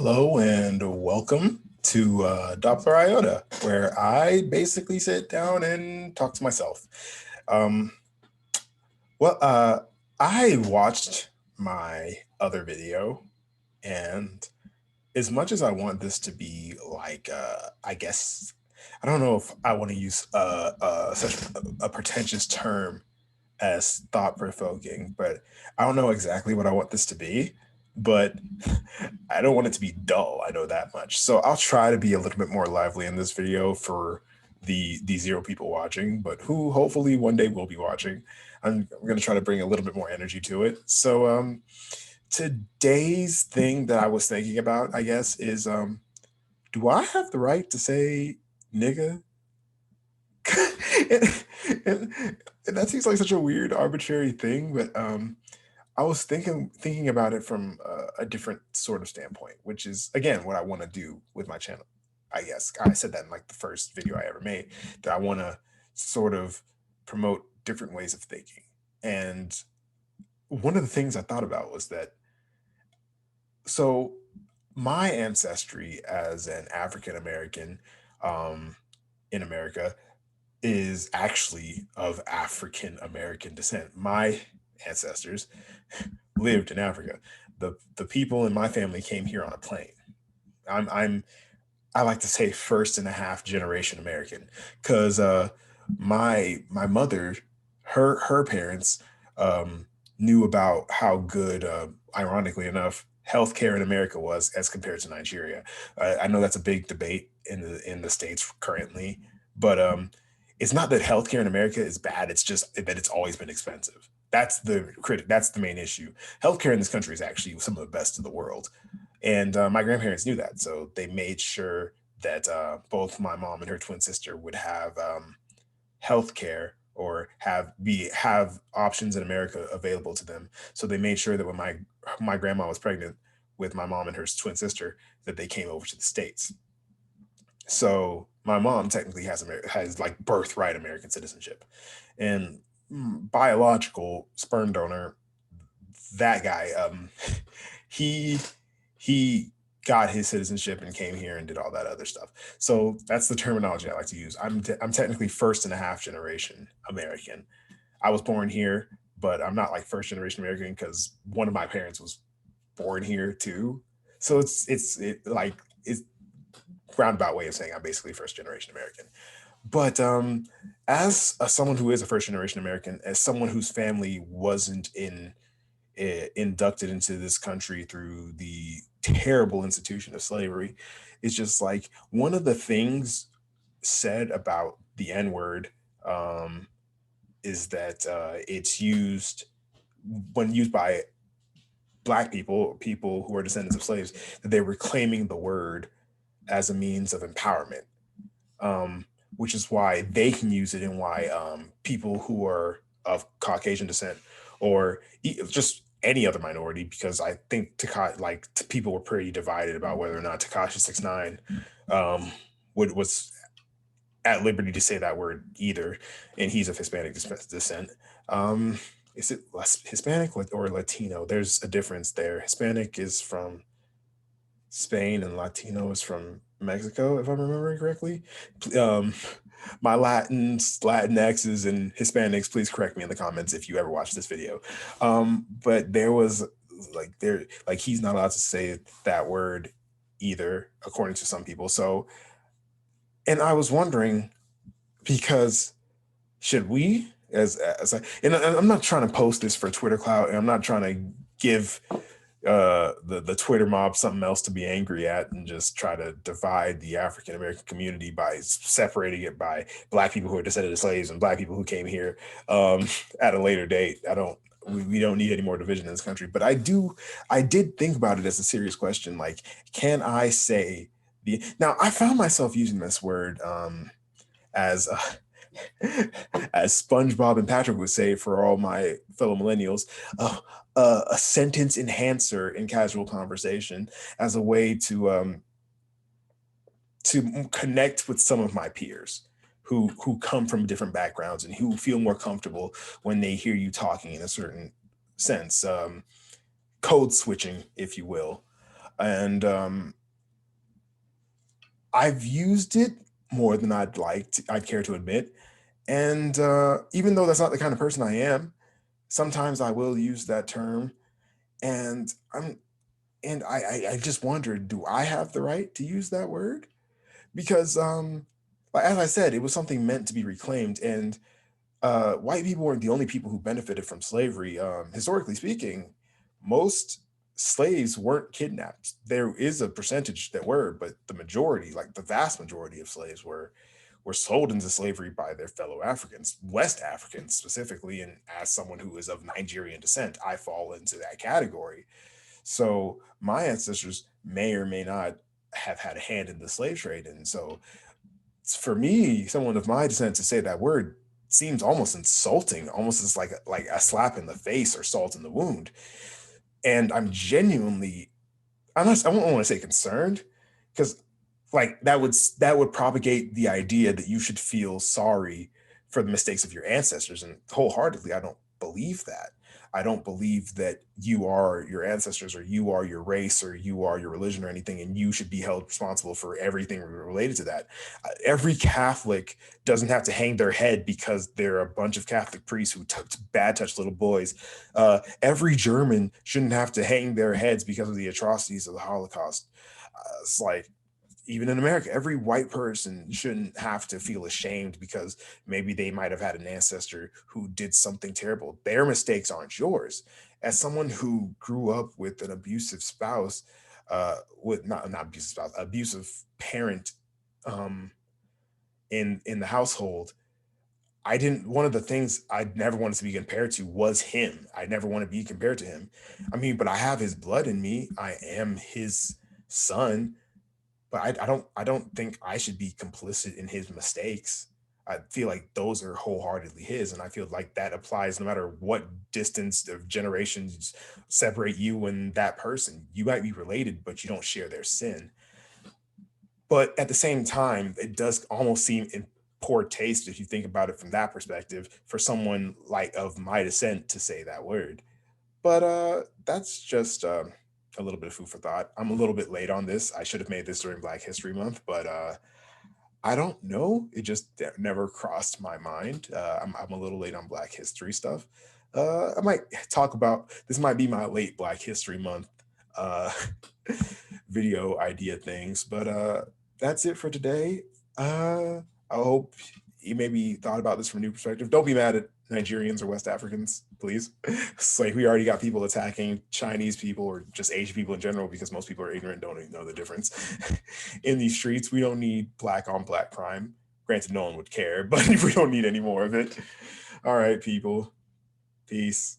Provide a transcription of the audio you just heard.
Hello and welcome to Doppler IOTA, where I basically sit down and talk to myself. Um, well, I watched my other video, and as much as I want this to be like, I guess, I don't know if I want to use such a pretentious term as thought provoking, but I don't know exactly what I want this to be. But I don't want it to be dull. I know that much. So I'll try to be a little bit more lively in this video for the zero people watching, but who hopefully one day will be watching. I'm going to try to bring a little bit more energy to it. So today's thing that I was thinking about, I guess, is do I have the right to say nigga? and, and that seems like such a weird, arbitrary thing, but I was thinking about it from a different sort of standpoint, which is again what I want to do with my channel. I guess I said that in like the first video I ever made, that I want to sort of promote different ways of thinking. And one of the things I thought about was that so my ancestry as an African American um, in America is actually of African American descent. My ancestors lived in Africa. The people in my family came here on a plane. I'm I like to say first and a half generation American because my mother, her parents um, knew about how good, ironically enough, healthcare in America was as compared to Nigeria. I know that's a big debate in the states currently, but it's not that healthcare in America is bad. It's just that it's always been expensive. That's the critic. That's the main issue. Healthcare in this country is actually some of the best in the world, and my grandparents knew that, so they made sure that both my mom and her twin sister would have health care or have options in America available to them. So they made sure that when my grandma was pregnant with my mom and her twin sister, that they came over to the States. So my mom technically has like birthright American citizenship, and biological sperm donor, that guy, he he got his citizenship and came here and did all that other stuff. So that's the terminology I like to use. I'm technically first and a half generation American. I was born here, but I'm not like first generation American because one of my parents was born here too. So it's roundabout way of saying I'm basically first generation American. But as someone who is a first generation American, as someone whose family wasn't inducted into this country through the terrible institution of slavery, it's just like one of the things said about the N word um, is that it's used when used by Black people, people who are descendants of slaves, that they were claiming the word as a means of empowerment, um, which is why they can use it and why people who are of Caucasian descent or just any other minority, because I think people were pretty divided about whether or not Takashi 69 um, was at liberty to say that word either, and he's of Hispanic descent. Um, is it less Hispanic or Latino? There's a difference there. Hispanic is from Spain and Latino is from Mexico, if I'm remembering correctly. Um, my Latinx's, and Hispanics, please correct me in the comments if you ever watched this video. But there was he's not allowed to say that word either, according to some people. So, and I was wondering because should we and I'm not trying to post this for Twitter clout, and I'm not trying to give the Twitter mob something else to be angry at and just try to divide the African American community by separating it by Black people who are descended of slaves and Black people who came here at a later date. We don't need any more division in this country. But I did think about it as a serious question. Like, can I say now I found myself using this word as as SpongeBob and Patrick would say for all my fellow millennials, a sentence enhancer in casual conversation as a way to connect with some of my peers who come from different backgrounds and who feel more comfortable when they hear you talking in a certain sense, code switching, if you will. And I've used it more than I'd care to admit. And even though that's not the kind of person I am, sometimes I will use that term. And I just wondered, do I have the right to use that word? Because like, as I said, it was something meant to be reclaimed, and white people weren't the only people who benefited from slavery. Historically speaking, most slaves weren't kidnapped. There is a percentage that were, but the majority, like the vast majority of slaves were sold into slavery by their fellow Africans, West Africans specifically. And as someone who is of Nigerian descent, I fall into that category. So my ancestors may or may not have had a hand in the slave trade. And so for me, someone of my descent, to say that word seems almost insulting, almost as like a slap in the face or salt in the wound. And I won't want to say concerned, because like that would propagate the idea that you should feel sorry for the mistakes of your ancestors. And wholeheartedly, I don't believe that. I don't believe that you are your ancestors, or you are your race, or you are your religion, or anything, and you should be held responsible for everything related to that. Every Catholic doesn't have to hang their head because they're a bunch of Catholic priests who bad touch little boys. Every German shouldn't have to hang their heads because of the atrocities of the Holocaust. It's like, even in America, every white person shouldn't have to feel ashamed because maybe they might have had an ancestor who did something terrible. Their mistakes aren't yours. As someone who grew up with an abusive spouse, with not abusive spouse, abusive parent, um, in the household, I didn't. One of the things I never wanted to be compared to was him. I never want to be compared to him. I mean, but I have his blood in me. I am his son, but I don't think I should be complicit in his mistakes. I feel like those are wholeheartedly his, and I feel like that applies no matter what distance of generations separate you and that person. You might be related, but you don't share their sin. But at the same time, it does almost seem in poor taste, if you think about it from that perspective, for someone like of my descent to say that word. But that's just a little bit of food for thought. I'm a little bit late on this. I should have made this during Black History Month, but I don't know. It just never crossed my mind. I'm a little late on Black History stuff. I might talk about this. Might be my late Black History Month uh, video idea things, but that's it for today. I hope you maybe thought about this from a new perspective. Don't be mad at Nigerians or West Africans, please. It's like we already got people attacking Chinese people or just Asian people in general because most people are ignorant, don't even know the difference. In these streets, we don't need black on black crime. Granted, no one would care, but we don't need any more of it. All right, people. Peace.